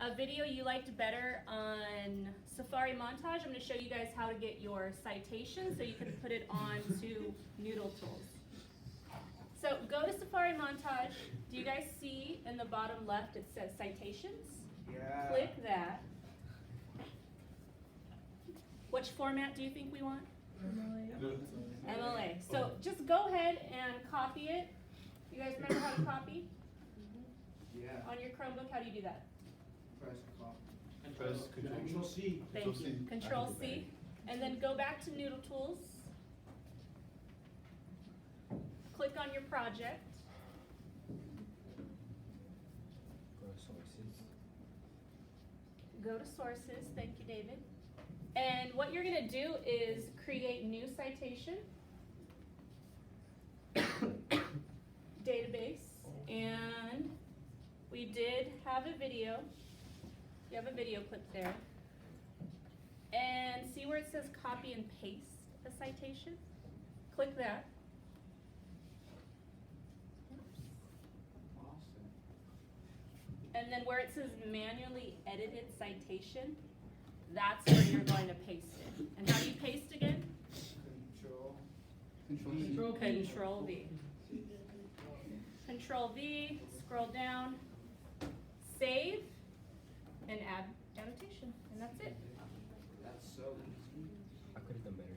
a video you liked better on Safari Montage. I'm going to show you guys how to get your citation so you can put it onto NoodleTools. So go to Safari Montage. Do you guys see in the bottom left it says citations? Yeah. Click that. Which format do you think we want? MLA. So just go ahead and copy it. You guys remember how to copy? Yeah. On your Chromebook, how do you do that? Press copy. Press Control C. Thank you. Control C. And then go back to NoodleTools. Click on your project. Go to sources. Thank you, David. And what you're going to do is create new citation, database, and we did have a video. You have a video clip there. And see where it says copy and paste a citation? Click that. Awesome. And then where it says manually edited citation, that's where you're going to paste it. And how do you paste again? Control V. Control V, scroll down, save, and add annotation. And that's it. That's so easy. I could have done better.